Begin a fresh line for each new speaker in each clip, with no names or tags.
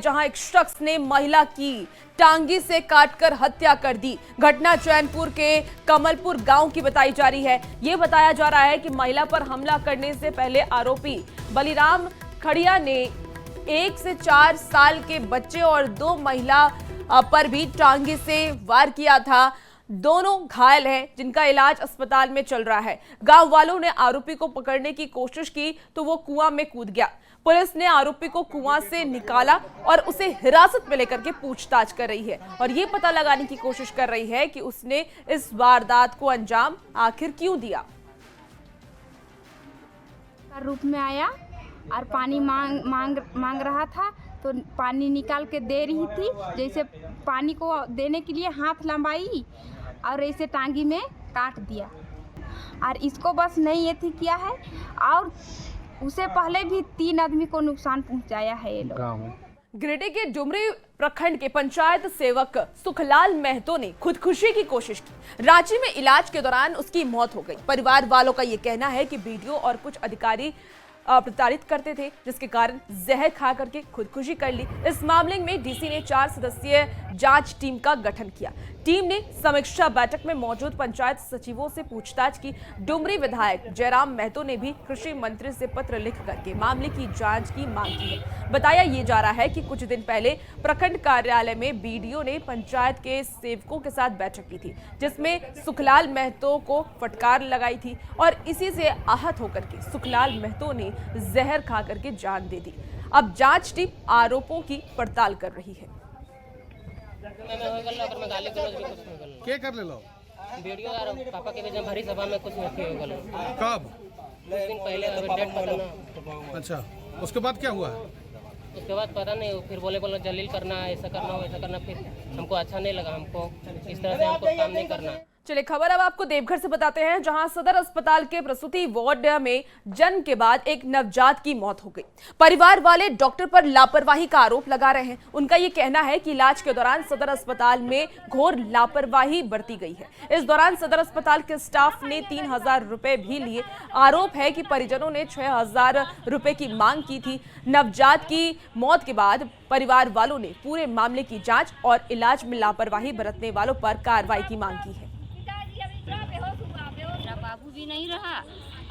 जहां एक शख्स ने महिला की टांगी से काटकर हत्या कर दी। घटना चैनपुर के कमलपुर गांव की बताई जा रही है। यह बताया जा रहा है कि महिला पर हमला करने से पहले आरोपी बलिराम खड़िया ने 1 से 4 साल के बच्चे और 2 महिला पर भी टांगी से वार किया था। दोनों घायल हैं, जिनका इलाज अस्पताल में चल रहा है। गांव वालों ने आरोपी को पकड़ने की कोशिश की तो वो कुआं में कूद गया। पुलिस ने आरोपी को कुआं से निकाला और उसे हिरासत में लेकर के पूछताछ कर रही है और ये पता लगाने की कोशिश कर रही है कि उसने इस वारदात को अंजाम आखिर क्यों दिया।
रूप में आया और पानी मांग रहा था तो पानी निकाल के दे रही थी। जैसे पानी को देने के लिए हाथ लंबाई और ऐसे टांगी में काट दिया और इसको बस नहीं ये थी किया है और उसे पहले भी 3 आदमी को नुकसान पहुंचाया है ये लोग।
गिरिडीह के डुमरी प्रखंड के पंचायत सेवक सुखलाल महतो ने खुदकुशी की कोशिश की। रांची में इलाज के दौरान उसकी मौत हो गई। परिवार वालों का यह कहना है कि बीडीओ और कुछ अधिकारी प्रताड़ित करते थे, जिसके कारण जहर खा करके खुदकुशी कर ली। इस मामले में डीसी ने 4 सदस्यीय जांच टीम का गठन किया। टीम ने समीक्षा बैठक में मौजूद पंचायत सचिवों से पूछताछ की। डुमरी विधायक जयराम महतो ने भी कृषि मंत्री से पत्र लिख करके मामले की जांच की मांग की है। बताया ये जा रहा है कि कुछ दिन पहले प्रखंड कार्यालय में बीडीओ ने पंचायत के सेवकों के साथ बैठक की थी, जिसमें सुखलाल महतो को फटकार लगाई थी और इसी से आहत होकर के सुखलाल महतो ने जहर खा करके जान दे दी। अब जांच टीम आरोपों की पड़ताल कर रही है।
क्या कर ले लो?
वीडियो यार पापा के जब भरी सभा में कुछ नहीं हो गया।
कब?
कुछ दिन पहले डेट पता।
अच्छा, उसके बाद क्या हुआ?
उसके बाद पता नहीं, फिर बोले जलील करना, ऐसा करना वैसा करना। फिर हमको अच्छा नहीं लगा, हमको इस तरह से हमको काम नहीं करना।
चलिए खबर अब आपको देवघर से बताते हैं, जहां सदर अस्पताल के प्रसूति वार्ड में जन्म के बाद एक नवजात की मौत हो गई। परिवार वाले डॉक्टर पर लापरवाही का आरोप लगा रहे हैं। उनका यह कहना है कि इलाज के दौरान सदर अस्पताल में घोर लापरवाही बरती गई है। इस दौरान सदर अस्पताल के स्टाफ ने 3000 रुपए भी लिए। आरोप है कि परिजनों ने 6000 रुपए की मांग की थी। नवजात की मौत के बाद परिवार वालों ने पूरे मामले की जांच और इलाज में लापरवाही बरतने वालों पर कार्रवाई की मांग की है।
मेरा बाबू भी नहीं रहा,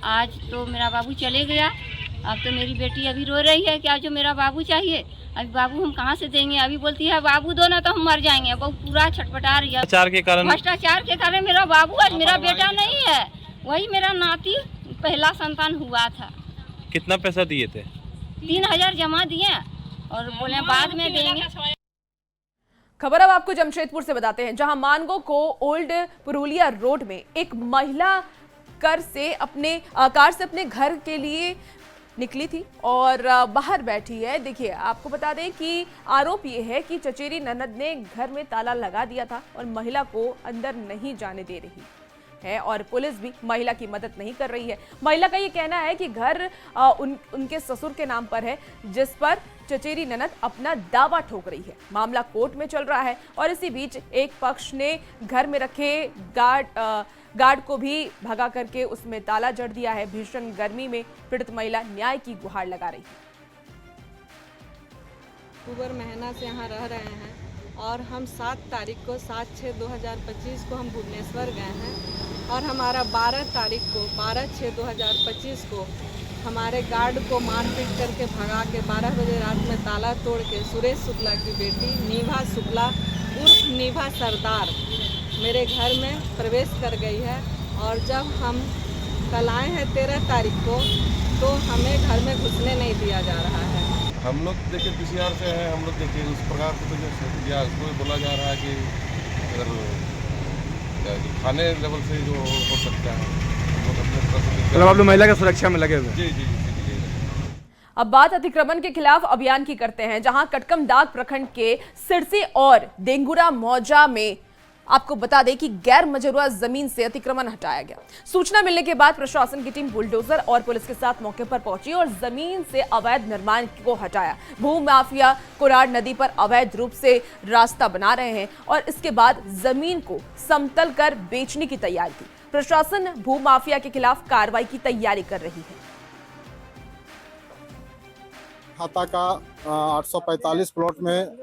आज तो मेरा बाबू चले गया। अब तो मेरी बेटी अभी रो रही है कि आज जो मेरा बाबू चाहिए, अभी बाबू हम कहाँ से देंगे। अभी बोलती है बाबू दो ना तो हम मर जाएंगे। वो पूरा छटपटा रही है। भ्रष्टाचार के कारण मेरा बाबू आज मेरा बेटा नहीं है, वही मेरा नाती पहला संतान हुआ था।
कितना पैसा दिए थे?
3000 जमा दिए और बोले बाद में देंगे।
खबर अब आपको जमशेदपुर से बताते हैं, जहां मानगो को ओल्ड पुरुलिया रोड में एक महिला कार से अपने घर के लिए निकली थी और बाहर बैठी है। देखिए आपको बता दें कि आरोप ये है कि चचेरी ननद ने घर में ताला लगा दिया था और महिला को अंदर नहीं जाने दे रही है और पुलिस भी महिला की मदद नहीं कर रही है। महिला का ये कहना है कि घर उनके ससुर के नाम पर है, जिस पर चचेरी ननद अपना दावा ठोक रही है। मामला कोर्ट में चल रहा है और इसी बीच एक पक्ष ने घर में रखे गार्ड को भी भगा करके उसमें ताला जड़ दिया है। भीषण गर्मी में पीड़ित महिला न्याय की गुहार लगा रही है।
अक्टूबर महीना से यहाँ रह रहे हैं और हम 7 तारीख को 7/6/2025 को हम भुवनेश्वर गए हैं और हमारा 12 तारीख को 12/6/2025 को हमारे गार्ड को मारपीट करके भगा के 12 बजे रात में ताला तोड़ के सुरेश शुक्ला की बेटी नीभा शुक्ला उर्फ नीभा सरदार मेरे घर में प्रवेश कर गई है। और जब हम कल आए हैं 13 तारीख को तो हमें घर में घुसने नहीं दिया जा रहा है।
हम लोग देखिए पीसीआर से हैं, हम लोग देखिए उस प्रकार से तो या उसको बोला जा रहा है कि अगर थाने लेवल से जो हो सकता है
मतलब आप लोग महिला की सुरक्षा में लगे हुए हैं।
जी।
अब बात अतिक्रमण के खिलाफ अभियान की करते हैं, जहां कटकमदाग प्रखंड के सिरसी और डेंगुरा मौजा में आपको बता दें कि गैर मजरूआ जमीन से अतिक्रमण हटाया गया। सूचना मिलने के बाद प्रशासन की टीम बुलडोजर और पुलिस के साथ मौके पर पहुंची और जमीन से अवैध निर्माण को हटाया। भू माफिया कुराड़ नदी पर अवैध रूप से रास्ता बना रहे हैं और इसके बाद जमीन को समतल कर बेचने की तैयारी की। प्रशासन भू माफिया के खिलाफ कार्रवाई की तैयारी कर रही है।
खाता का 845 प्लॉट में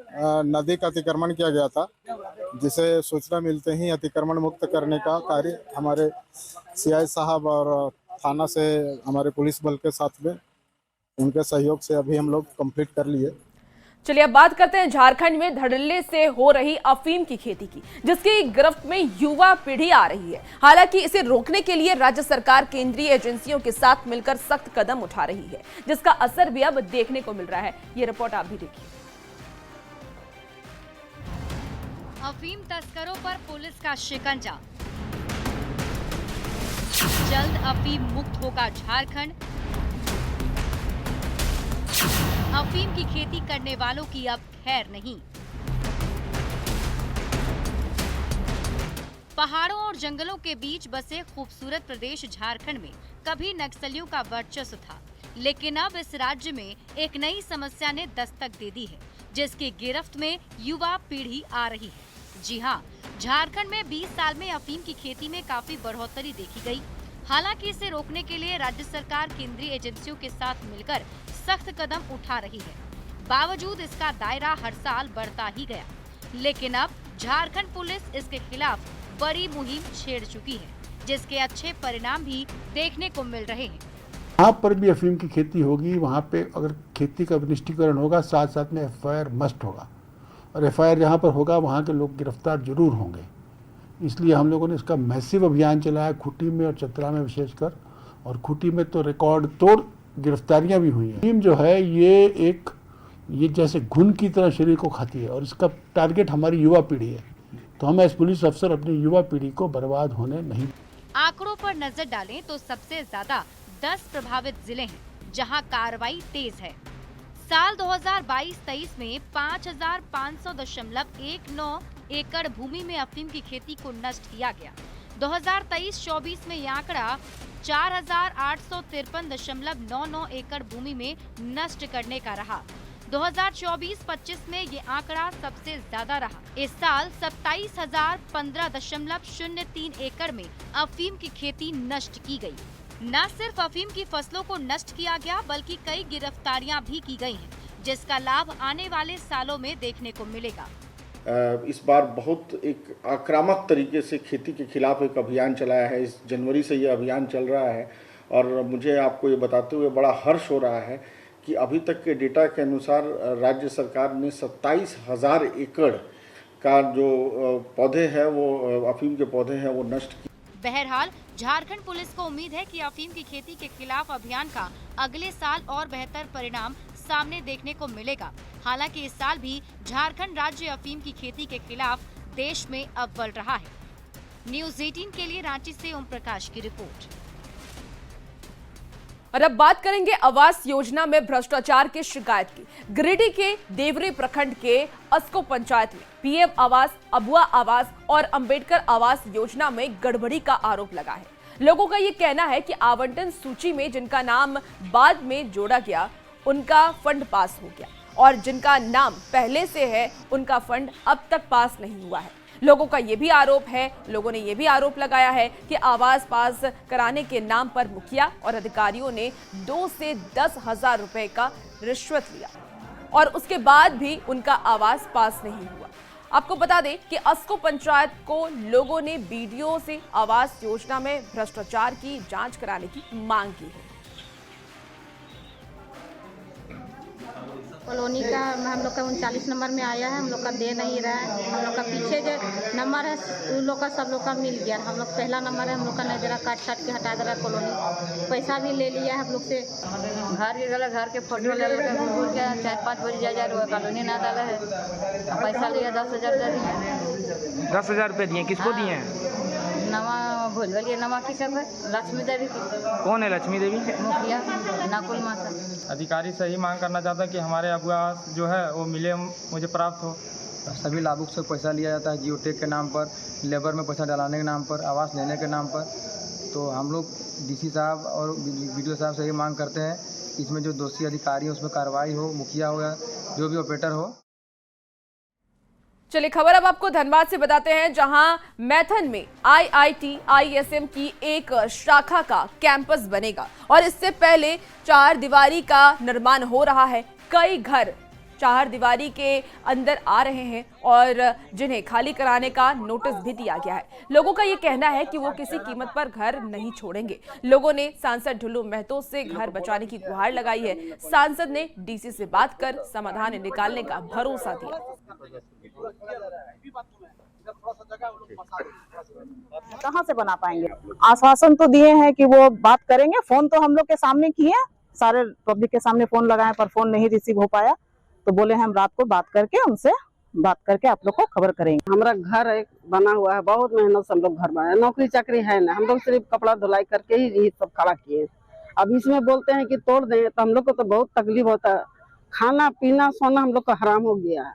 नदी का अतिक्रमण किया गया था, जिसे सूचना मिलते ही अतिक्रमण मुक्त करने का कार्य हमारे सीआई साहब और थाना से हमारे पुलिस बल के साथ में उनके सहयोग से अभी हम लोग कंप्लीट कर लिए।
चलिए अब बात करते हैं झारखंड में धड़ल्ले से हो रही अफीम की खेती की, जिसकी गिरफ्त में युवा पीढ़ी आ रही है। हालांकि इसे रोकने के लिए राज्य सरकार केंद्रीय एजेंसियों के साथ मिलकर सख्त कदम उठा रही है, जिसका असर भी अब देखने को मिल रहा है। ये रिपोर्ट आप भी देखिए।
अफीम तस्करों पर पुलिस का शिकंजा, जल्द अफीम मुक्त होगा झारखंड। अफीम की खेती करने वालों की अब खैर नहीं। पहाड़ों और जंगलों के बीच बसे खूबसूरत प्रदेश झारखंड में कभी नक्सलियों का वर्चस्व था, लेकिन अब इस राज्य में एक नई समस्या ने दस्तक दे दी है, जिसकी गिरफ्त में युवा पीढ़ी आ रही है। जी हां, झारखंड में 20 साल में अफीम की खेती में काफी बढ़ोतरी देखी गई। हालांकि इसे रोकने के लिए राज्य सरकार केंद्रीय एजेंसियों के साथ मिलकर सख्त कदम उठा रही है। बावजूद इसका दायरा हर साल बढ़ता ही गया, लेकिन अब झारखंड पुलिस इसके खिलाफ बड़ी मुहिम छेड़ चुकी है, जिसके अच्छे परिणाम भी देखने को मिल रहे हैं।
जहाँ पर भी अफीम की खेती होगी, वहाँ पे अगर खेती का निष्ठीकरण होगा, साथ साथ में FIR मस्ट होगा, और FIR जहाँ पर होगा वहाँ के लोग गिरफ्तार जरूर होंगे। इसलिए हम लोगों ने इसका मैसिव अभियान चलाया खूंटी में और चतरा में विशेषकर, और खूंटी में तो रिकॉर्ड तोड़ गिरफ्तारियां भी हुई हैं। टीम जो है ये जैसे घुन की तरह शरीर को खाती है, और इसका टारगेट हमारी युवा पीढ़ी है। तो हम एज पुलिस अफसर अपनी युवा पीढ़ी को बर्बाद होने नहीं।
आंकड़ों पर नजर डालें तो सबसे ज्यादा 10 प्रभावित जिले हैं, जहां कार्रवाई तेज है। साल 2022-23 में 5,500.19 एकड़ भूमि में अफीम की खेती को नष्ट किया गया। 2023-24 में यह आंकड़ा 4,853.99 एकड़ भूमि में नष्ट करने का रहा। 2024-25 में ये आंकड़ा सबसे ज्यादा रहा। इस साल 27,015.03 एकड़ में अफीम की खेती नष्ट की गई। न सिर्फ अफीम की फसलों को नष्ट किया गया, बल्कि कई गिरफ्तारियां भी की गई हैं, जिसका लाभ आने वाले सालों में देखने को मिलेगा।
इस बार बहुत एक आक्रामक तरीके से खेती के खिलाफ एक अभियान चलाया है। इस जनवरी से ये अभियान चल रहा है, और मुझे आपको ये बताते हुए बड़ा हर्ष हो रहा है कि अभी तक के डेटा के अनुसार राज्य सरकार ने 27,000 एकड़ का जो पौधे हैं, वो अफीम के पौधे हैं, वो नष्ट किए।
बहरहाल झारखंड पुलिस को उम्मीद है कि अफीम की खेती के खिलाफ अभियान का अगले साल और बेहतर परिणाम सामने देखने को मिलेगा। हालांकि इस साल भी झारखंड राज्य अफीम की खेती के खिलाफ देश में अव्वल रहा है। न्यूज़ 18 के लिए रांची से ओम प्रकाश की रिपोर्ट।
और अब बात करेंगे आवास योजना में भ्रष्टाचार की शिकायत की। गिरिडीह के देवरी प्रखंड के अस्को पंचायत में PM आवास, अबुआ आवास और अंबेडकर आवास योजना में गड़बड़ी का आरोप लगा है। लोगों का ये कहना है कि आवंटन सूची में जिनका नाम बाद में जोड़ा गया, उनका फंड पास हो गया, और जिनका नाम पहले से है उनका फंड अब तक पास नहीं हुआ है। लोगों का ये भी आरोप है, लोगों ने ये भी आरोप लगाया है कि आवास पास कराने के नाम पर मुखिया और अधिकारियों ने 2 से 10,000 रुपए का रिश्वत लिया, और उसके बाद भी उनका आवास पास नहीं हुआ। आपको बता दें कि अस्को पंचायत को लोगों ने BDO से आवास योजना में भ्रष्टाचार की जांच कराने की मांग की है।
कॉलोनी का हम लोग का 39 नंबर में आया है, हम लोग का दे नहीं रहा है। हम लोग का पीछे जो नंबर है उन लोग का सब लोग का मिल गया। हम लोग पहला नंबर है, हम लोग का नहीं दे रहा, काट के हटा दे रहा कॉलोनी। पैसा भी ले लिया हम लोग से।
घर के गलत घर के फोटो ले लेकर घूर के 4-5 बजे जा रहा कॉलोनी ना डाला है। पैसा लिया 10,000 दे दिए।
10,000 रुपये दिए, किसको दिए हैं?
नवा भूल गए, नवा की सब है, लक्ष्मी देवी की।
कौन है लक्ष्मी देवी?
मुखिया नाकुल माता।
अधिकारी से ही मांग करना चाहता है कि हमारे आवास जो है वो मिले, मुझे प्राप्त हो।
सभी लाभुक से पैसा लिया जाता है, जियोटेक के नाम पर, लेबर में पैसा डलाने के नाम पर, आवास लेने के नाम पर। तो हम लोग DC साहब और BDO साहब से ही मांग करते हैं इसमें जो दोषी अधिकारी है उसमें कार्रवाई हो, मुखिया हो या जो भी ऑपरेटर हो।
चलिए खबर अब आपको धनबाद से बताते हैं, जहां मैथन में IIT ISM की एक शाखा का कैंपस बनेगा, और इससे पहले 4 दीवारी का निर्माण हो रहा है। कई घर चार दीवारी के अंदर आ रहे हैं और जिन्हें खाली कराने का नोटिस भी दिया गया है। लोगों का ये कहना है कि वो किसी कीमत पर घर नहीं छोड़ेंगे। लोगों ने सांसद ढुल्लू महतो से घर बचाने की गुहार लगाई है। सांसद ने डीसी से बात कर समाधान निकालने का भरोसा दिया।
कहाँ से बना पाएंगे? आश्वासन तो दिए हैं कि वो बात करेंगे, फोन तो हम लोग के सामने किए, सारे पब्लिक के सामने फोन लगाए पर फोन नहीं रिसीव हो पाया, तो बोले हम रात को बात करके उनसे बात करके आप लोग को खबर करेंगे।
हमारा घर एक बना हुआ है, बहुत मेहनत से हम लोग घर बनाए, नौकरी चाकरी है ना, हम लोग सिर्फ कपड़ा धुलाई करके ही ये सब खड़ा किए। अब इसमें बोलते हैं कि तोड़ दें, तो हम लोग को तो बहुत तकलीफ होता है, खाना पीना सोना हम लोग का हराम हो गया है।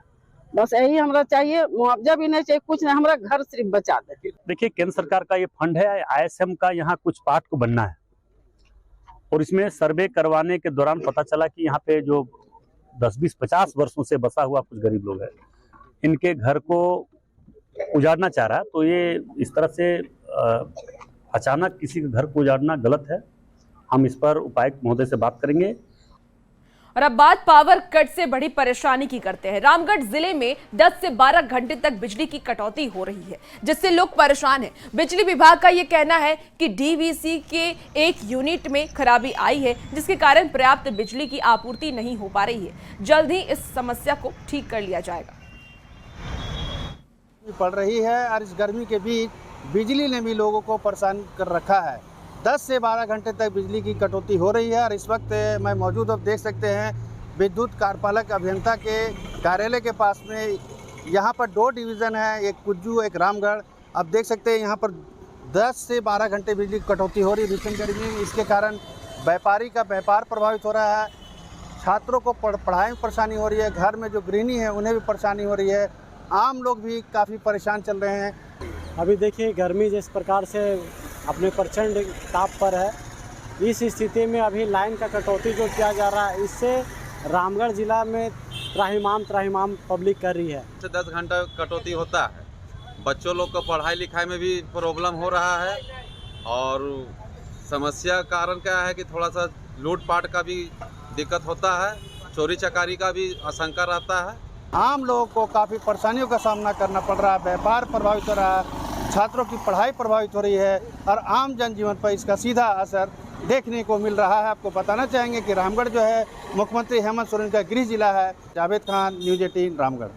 बस यही हमरा चाहिए, मुआवजा भी नहीं चाहिए, कुछ नहीं, हमारा घर सिर्फ बचा दे।
देखिए, केंद्र सरकार का ये फंड है, ISM का यहाँ कुछ पार्ट को बनना है और इसमें सर्वे करवाने के दौरान पता चला कि यहाँ पे जो 10-20-50 वर्षों से बसा हुआ कुछ गरीब लोग हैं, इनके घर को उजाड़ना चाह रहा है। तो ये इस तरह से अचानक किसी के घर को उजाड़ना गलत है। हम इस पर उपायुक्त महोदय से बात करेंगे।
और अब बात पावर कट से बड़ी परेशानी की करते हैं। रामगढ़ जिले में 10 से 12 घंटे तक बिजली की कटौती हो रही है, जिससे लोग परेशान हैं। बिजली विभाग का यह कहना है कि डीवीसी के एक यूनिट में खराबी आई है, जिसके कारण पर्याप्त बिजली की आपूर्ति नहीं हो पा रही है। जल्द ही इस समस्या को ठीक कर लिया जाएगा।
पड़ रही है और इस गर्मी के बीच बिजली ने भी लोगों को परेशान कर रखा है। 10 से 12 घंटे तक बिजली की कटौती हो रही है और इस वक्त मैं मौजूद, अब देख सकते हैं विद्युत कार्यपालक अभियंता के कार्यालय के पास में। यहाँ पर 2 डिवीज़न है, एक कुज्जू एक रामगढ़। अब देख सकते हैं यहाँ पर 10 से 12 घंटे बिजली की कटौती हो रही है भीषण गर्मी में। इसके कारण व्यापारी का व्यापार प्रभावित हो रहा है, छात्रों को पढ़ाई में परेशानी हो रही है, घर में जो गृहिणी है उन्हें भी परेशानी हो रही है, आम लोग भी काफ़ी परेशान चल रहे हैं।
अभी देखिए गर्मी जिस प्रकार से अपने प्रचंड ताप पर है, इस स्थिति में अभी लाइन का कटौती जो किया जा रहा है, इससे रामगढ़ जिला में त्राहिमाम पब्लिक कर रही है।
10 घंटा कटौती होता है, बच्चों लोग को पढ़ाई लिखाई में भी प्रॉब्लम हो रहा है और समस्या कारण क्या है कि थोड़ा सा लूटपाट का भी दिक्कत होता है, चोरी चकारी का भी आशंका रहता है।
आम लोगों को काफ़ी परेशानियों का सामना करना पड़ रहा है, व्यापार प्रभावित हो रहा है, छात्रों की पढ़ाई प्रभावित हो रही है और आम जनजीवन पर इसका सीधा असर देखने को मिल रहा है। आपको बताना चाहेंगे कि रामगढ़ जो है मुख्यमंत्री हेमंत सोरेन का गृह जिला है। जावेद खान, न्यूज़ 18 रामगढ़।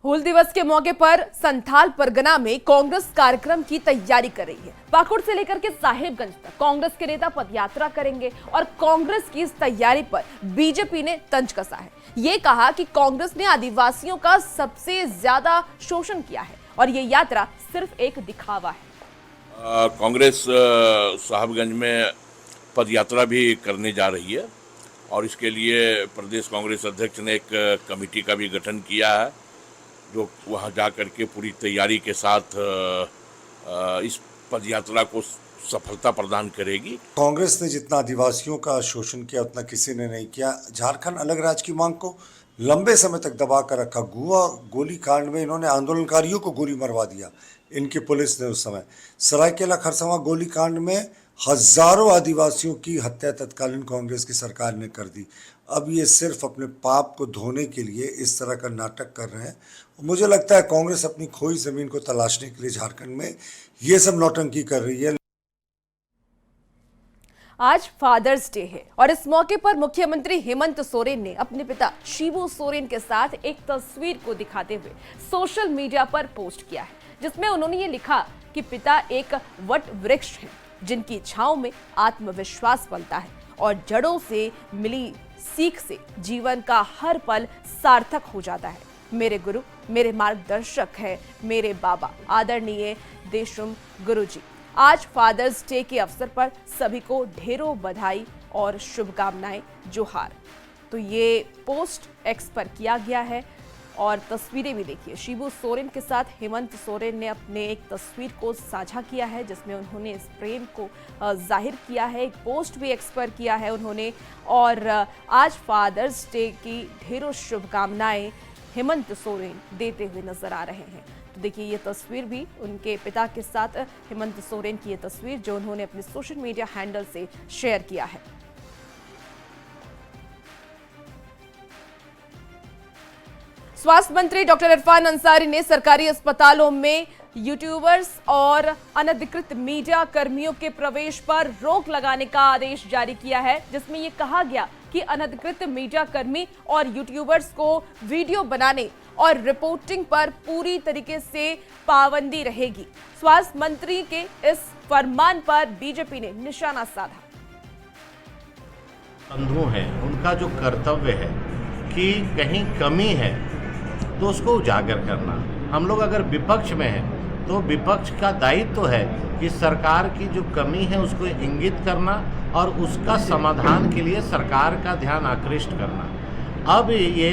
हूल दिवस के मौके पर संथाल परगना में कांग्रेस कार्यक्रम की तैयारी कर रही है। पाकुड़ से लेकर के साहिबगंज तक कांग्रेस के नेता पदयात्रा करेंगे और कांग्रेस की इस तैयारी पर बीजेपी ने तंज कसा है। ये कहा कि कांग्रेस ने आदिवासियों का सबसे ज्यादा शोषण किया है और ये यात्रा सिर्फ एक दिखावा है।
कांग्रेस साहिबगंज में पदयात्रा भी करने जा रही है और इसके लिए प्रदेश कांग्रेस अध्यक्ष ने एक कमेटी का भी गठन किया है, जो वहां जा कर के पूरी तैयारी के साथ इस पदयात्रा को सफलता प्रदान करेगी।
कांग्रेस ने जितना आदिवासियों का शोषण किया उतना किसी ने नहीं किया। झारखंड अलग राज्य की मांग को लंबे समय तक दबा कर रखा। गोवा गोली कांड में इन्होंने आंदोलनकारियों को गोली मरवा दिया, इनकी पुलिस ने उस समय। सरायकेला खरसावां गोली कांड में हजारों आदिवासियों की हत्या तत्कालीन कांग्रेस की सरकार ने कर दी। अब ये सिर्फ अपने पाप को धोने के लिए इस तरह का नाटक कर रहे हैं। मुझे लगता है कांग्रेस अपनी खोई जमीन को तलाशने के लिए झारखंड में ये सब नौटंकी कर रही है।
आज फादर्स डे है और इस मौके पर मुख्यमंत्री हेमंत सोरेन ने अपने पिता शिबू सोरेन के साथ एक तस्वीर को दिखाते हुए सोशल मीडिया पर पोस्ट किया है, जिसमें उन्होंने ये लिखा कि पिता एक वट वृक्ष है जिनकी छांव में आत्मविश्वास पलता है और जड़ों से मिली सीख से जीवन का हर पल सार्थक हो जाता है। मेरे गुरु, मेरे मार्गदर्शक है मेरे बाबा आदरणीय देशुम गुरुजी। आज फादर्स डे के अवसर पर सभी को ढेरों बधाई और शुभकामनाएं, जोहार। तो ये पोस्ट एक्स पर किया गया है और तस्वीरें भी देखिए। शिबू सोरेन के साथ हेमंत सोरेन ने अपने एक तस्वीर को साझा किया है, जिसमें उन्होंने इस प्रेम को जाहिर किया है। एक पोस्ट भी एक्स पर किया है उन्होंने और आज फादर्स डे की ढेरों शुभकामनाएं हेमंत सोरेन देते हुए नजर आ रहे हैं। तो देखिए ये तस्वीर भी उनके पिता के साथ हेमंत सोरेन की ये तस्वीर जो उन्होंने अपने सोशल मीडिया हैंडल से शेयर किया है। स्वास्थ्य मंत्री डॉक्टर इरफान अंसारी ने सरकारी अस्पतालों में यूट्यूबर्स और अनधिकृत मीडिया कर्मियों के प्रवेश पर रोक लगाने का आदेश जारी किया है, जिसमें यह कहा गया कि अनधिकृत मीडिया कर्मी और यूट्यूबर्स को वीडियो बनाने और रिपोर्टिंग पर पूरी तरीके से पाबंदी रहेगी। स्वास्थ्य मंत्री के इस फरमान पर बीजेपी ने निशाना साधा।
अंधों हैं, उनका जो कर्तव्य है कि कहीं कमी है तो उसको उजागर करना। हम लोग अगर विपक्ष में हैं तो विपक्ष का दायित्व तो है कि सरकार की जो कमी है उसको इंगित करना और उसका समाधान के लिए सरकार का ध्यान आकृष्ट करना। अब ये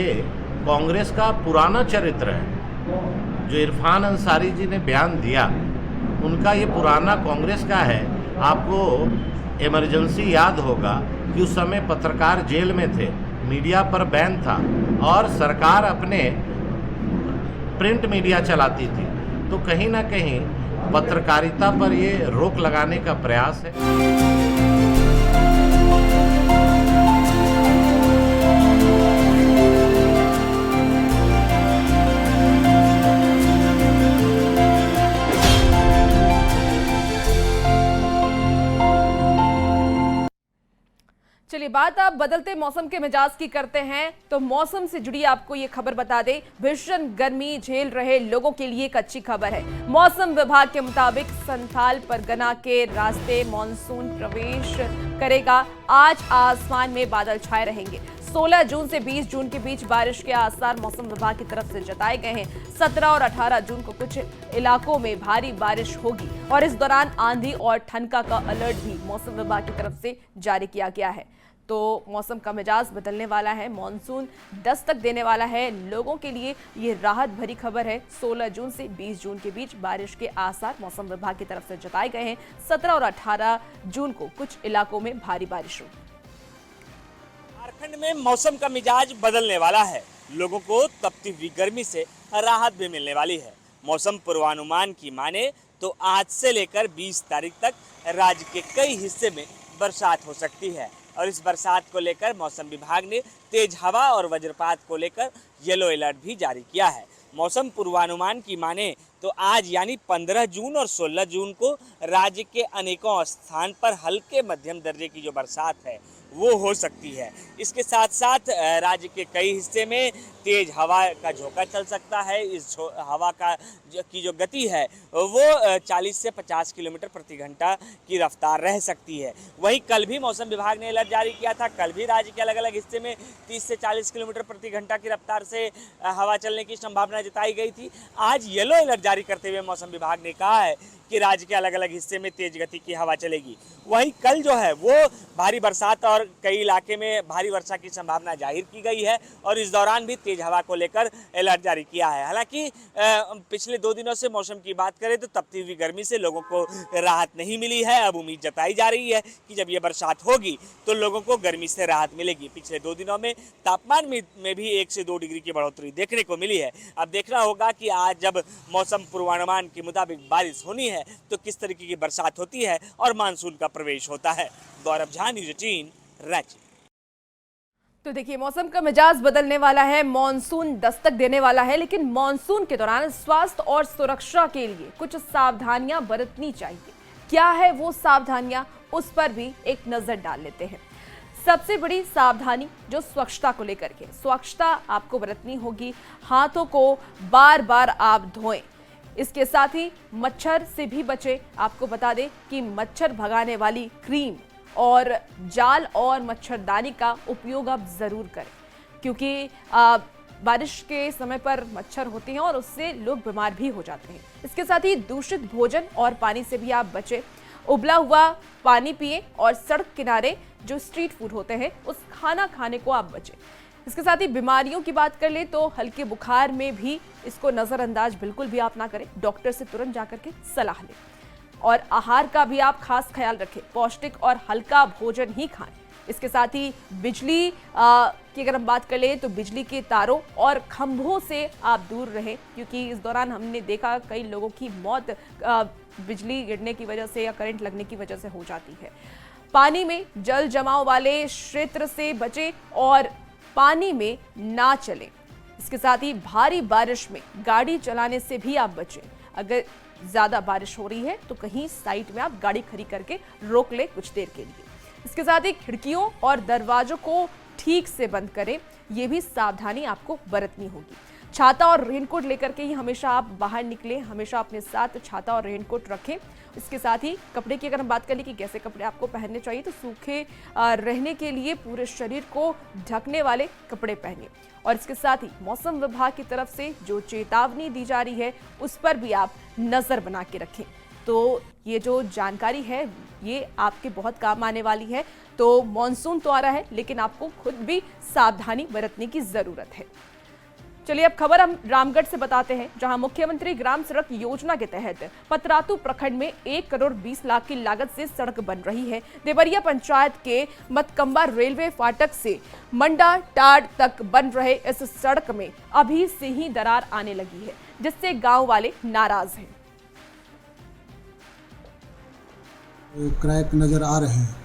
कांग्रेस का पुराना चरित्र है, जो इरफान अंसारी जी ने बयान दिया, उनका ये पुराना कांग्रेस का है। आपको इमरजेंसी याद होगा कि उस समय पत्रकार जेल में थे, मीडिया पर बैन था और सरकार अपने प्रिंट मीडिया चलाती थी, तो कहीं ना कहीं पत्रकारिता पर ये रोक लगाने का प्रयास है।
चलिए बात आप बदलते मौसम के मिजाज की करते हैं, तो मौसम से जुड़ी आपको ये खबर बता दें। भीषण गर्मी झेल रहे लोगों के लिए एक अच्छी खबर है। मौसम विभाग के मुताबिक संथाल परगना के रास्ते मानसून प्रवेश करेगा। आज आसमान में बादल छाए रहेंगे। 16 जून से 20 जून के बीच बारिश के आसार मौसम विभाग की तरफ से जताए गए हैं। 17 और 18 जून को कुछ इलाकों में भारी बारिश होगी और इस दौरान आंधी और ठनका का अलर्ट भी मौसम विभाग की तरफ से जारी किया गया है। तो मौसम का मिजाज बदलने वाला है, मानसून दस्तक देने वाला है। लोगों के लिए ये राहत भरी खबर है। 16 जून से 20 जून के बीच बारिश के आसार मौसम विभाग की तरफ से जताए गए हैं। 17 और 18 जून को कुछ इलाकों में भारी बारिश होगी।
झारखंड में मौसम का मिजाज बदलने वाला है। लोगों को तपती हुई गर्मी से राहत भी मिलने वाली है। मौसम पूर्वानुमान की माने तो आज से लेकर 20 तारीख तक राज्य के कई हिस्से में बरसात हो सकती है और इस बरसात को लेकर मौसम विभाग ने तेज हवा और वज्रपात को लेकर येलो अलर्ट भी जारी किया है। मौसम पूर्वानुमान की माने तो आज यानी 15 जून और 16 जून को राज्य के अनेकों स्थान पर हल्के मध्यम दर्जे की जो बरसात है वो हो सकती है। इसके साथ साथ राज्य के कई हिस्से में तेज हवा का झोंका चल सकता है। इस हवा की जो गति है वो 40 से 50 किलोमीटर प्रति घंटा की रफ्तार रह सकती है। वहीं कल भी मौसम विभाग ने अलर्ट जारी किया था। कल भी राज्य के अलग अलग हिस्से में 30 से 40 किलोमीटर प्रति घंटा की रफ्तार से हवा चलने की संभावना जताई गई थी। आज येलो अलर्ट जारी करते हुए मौसम विभाग ने कहा है कि राज्य के अलग अलग हिस्से में तेज गति की हवा चलेगी। वहीं कल जो है वो भारी बरसात और कई इलाके में भारी वर्षा की संभावना जाहिर की गई है और इस दौरान भी तेज हवा को लेकर अलर्ट जारी किया है। हालांकि पिछले 2 दिनों से मौसम की बात करें तो तपती हुई गर्मी से लोगों को राहत नहीं मिली है। अब उम्मीद जताई जा रही है कि जब ये बरसात होगी तो लोगों को गर्मी से राहत मिलेगी। पिछले 2 दिनों में तापमान में भी 1 से 2 डिग्री की बढ़ोतरी देखने को मिली है। अब देखना होगा कि आज जब मौसम पूर्वानुमान के मुताबिक बारिश होनी है तो किस तरीके की बरसात होती है और मानसून का प्रवेश होता है। गौरव झा, न्यूज़ 18, रांची।
तो देखिए मौसम का मिजाज बदलने वाला है, मानसून दस्तक देने वाला है, लेकिन मानसून के दौरान स्वास्थ्य और सुरक्षा के लिए कुछ सावधानियां बरतनी चाहिए। क्या है वो सावधानियां, उस पर भी एक नजर डाल लेते हैं। सबसे बड़ी सावधानी जो स्वच्छता को लेकर के, स्वच्छता आपको बरतनी होगी। हाथों को बार बार आप धोएं। इसके साथ ही मच्छर से भी बचे। आपको बता दें कि मच्छर भगाने वाली क्रीम और जाल और मच्छरदानी का उपयोग आप जरूर करें, क्योंकि बारिश के समय पर मच्छर होते हैं और उससे लोग बीमार भी हो जाते हैं। इसके साथ ही दूषित भोजन और पानी से भी आप बचें। उबला हुआ पानी पिएं और सड़क किनारे जो स्ट्रीट फूड होते हैं उस खाना खाने को आप बचें। इसके साथ ही बीमारियों की बात कर ले तो हल्के बुखार में भी इसको नज़रअंदाज बिल्कुल भी आप ना करें। डॉक्टर से तुरंत जाकर के सलाह लें और आहार का भी आप खास ख्याल रखें। पौष्टिक और हल्का भोजन ही खाएं। इसके साथ ही बिजली की अगर हम बात कर ले तो बिजली के तारों और खंभों से आप दूर रहें, क्योंकि इस दौरान हमने देखा कई लोगों की मौत बिजली गिरने की वजह से या करंट लगने की वजह से हो जाती है। पानी में जल जमाव वाले क्षेत्र से बचें और पानी में ना चलें। इसके साथ ही भारी बारिश में गाड़ी चलाने से भी आप बचें। अगर ज्यादा बारिश हो रही है तो कहीं साइड में आप गाड़ी खड़ी करके रोक ले कुछ देर के लिए। इसके साथ ही खिड़कियों और दरवाजों को ठीक से बंद करें, ये भी सावधानी आपको बरतनी होगी। छाता और रेनकोट लेकर के ही हमेशा आप बाहर निकलें, हमेशा अपने साथ छाता और रेनकोट रखें। इसके साथ ही कपड़े की अगर हम बात करें कि कैसे कपड़े आपको पहनने चाहिए, तो सूखे रहने के लिए पूरे शरीर को ढकने वाले कपड़े पहने। और इसके साथ ही मौसम विभाग की तरफ से जो चेतावनी दी जा रही है उस पर भी आप नजर बना के रखें। तो ये जो जानकारी है ये आपके बहुत काम आने वाली है। तो मॉनसून तो आ रहा है लेकिन आपको खुद भी सावधानी बरतने की जरूरत है। चलिए अब खबर हम रामगढ़ से बताते हैं, जहां मुख्यमंत्री ग्राम सड़क योजना के तहत पतरातू प्रखंड में 1 करोड़ 20 लाख की लागत से सड़क बन रही है। देवरिया पंचायत के मतकंबा रेलवे फाटक से मंडा टाड़ तक बन रहे इस सड़क में अभी से ही दरार आने लगी है, जिससे गांव वाले नाराज हैं।
क्रैक नज़र आ रहे हैं।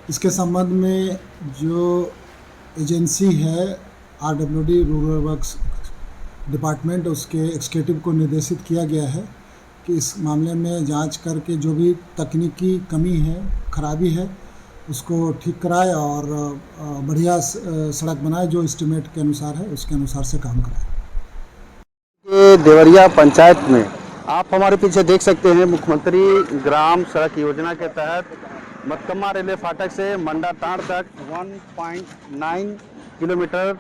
इसके संबंध में जो एजेंसी है RWD रूरल वर्क्स डिपार्टमेंट, उसके एग्जीक्यूटिव को निर्देशित किया गया है कि इस मामले में जांच करके जो भी तकनीकी कमी है, खराबी है, उसको ठीक कराए और बढ़िया सड़क बनाए जो एस्टिमेट के अनुसार है उसके अनुसार से काम कराए।
देवरिया पंचायत में आप हमारे पीछे देख सकते हैं, मुख्यमंत्री ग्राम सड़क योजना के तहत मतकम्मा रेलवे फाटक से मंडा टाड़ तक 1.9 किलोमीटर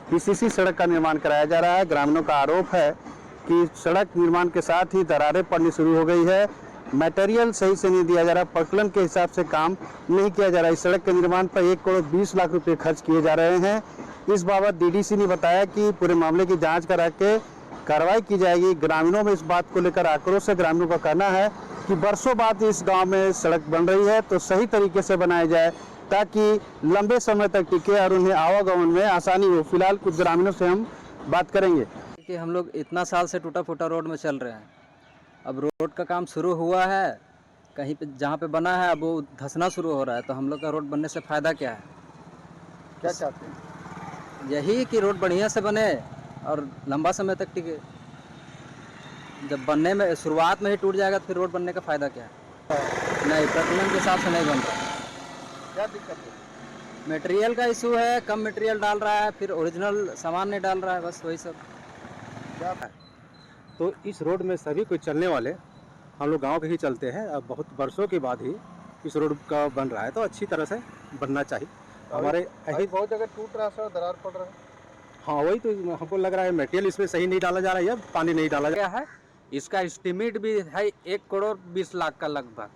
PCC सड़क का निर्माण कराया जा रहा है। ग्रामीणों का आरोप है कि सड़क निर्माण के साथ ही दरारें पड़नी शुरू हो गई है, मटेरियल सही से नहीं दिया जा रहा, प्रकलन के हिसाब से काम नहीं किया जा रहा। इस सड़क के निर्माण पर 1 करोड़ 20 लाख रुपए खर्च किए जा रहे हैं। इस बाबत DDC ने बताया कि पूरे मामले की जाँच करा के कार्रवाई की जाएगी। ग्रामीणों में इस बात को लेकर आक्रोश है। ग्रामीणों का कहना है कि बरसों बाद इस गांव में सड़क बन रही है तो सही तरीके से बनाई जाए ताकि लंबे समय तक टिके और उन्हें आवागमन में आसानी हो। फिलहाल कुछ ग्रामीणों से हम बात करेंगे
कि हम लोग इतना साल से टूटा फूटा रोड में चल रहे हैं। अब रोड का काम शुरू हुआ है, कहीं पे जहाँ पे बना है अब वो धंसना शुरू हो रहा है, तो हम लोग का रोड बनने से फ़ायदा क्या है?
क्या चाहते हैं?
यही कि रोड बढ़िया से बने और लंबा समय तक टिके। जब बनने में शुरुआत में ही टूट जाएगा तो फिर रोड बनने का फ़ायदा क्या है? नहीं, प्रचलन के हिसाब से नहीं बनता।
क्या दिक्कत है?
मटेरियल का इशू है, कम मटेरियल डाल रहा है, फिर ओरिजिनल सामान नहीं डाल रहा है, बस वही सब।
क्या है?
तो इस रोड में सभी कोई चलने वाले हम लोग गांव के ही चलते हैं। अब बहुत वर्षों के बाद ही इस रोड का बन रहा है तो अच्छी तरह से बनना चाहिए। हमारे
बहुत जगह टूट रहा है, दरार पड़ रहा है।
हाँ, वही तो हमको लग रहा है मटेरियल इसमें सही नहीं डाला जा रहा है या पानी नहीं डाला जा रहा
है। इसका एस्टिमेट भी है 1 करोड़ 20 लाख का लगभग।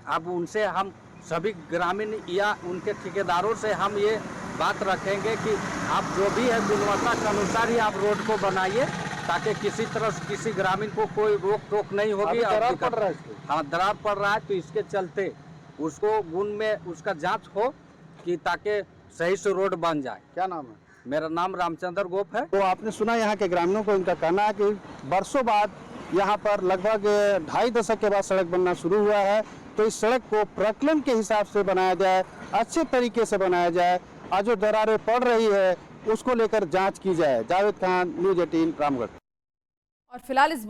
अब उनसे हम सभी ग्रामीण या उनके ठेकेदारों से हम ये बात रखेंगे कि आप जो भी है गुणवत्ता के अनुसार ही आप रोड को बनाइए ताकि किसी तरह से किसी ग्रामीण को कोई रोक टोक नहीं होगी।
दरार पड़ रहा है।
हाँ, दरार पड़ रहा है तो इसके चलते उसको गुण में उसका जांच हो कि ताकि सही से रोड बन जाए।
क्या नाम है?
मेरा नाम रामचंद्र गोप है।
तो आपने सुना यहाँ के ग्रामीणों को, इनका कहना है कि वर्षों बाद यहाँ पर लगभग 2.5 दशक के बाद सड़क बनना शुरू हुआ है, तो इस सड़क को प्रकलन के हिसाब से बनाया जाए, अच्छे तरीके से बनाया जाए और जो दरारें पड़ रही है उसको लेकर जांच की जाए। जावेद खान, न्यूज़ 18 रामगढ़।
और फिलहाल इस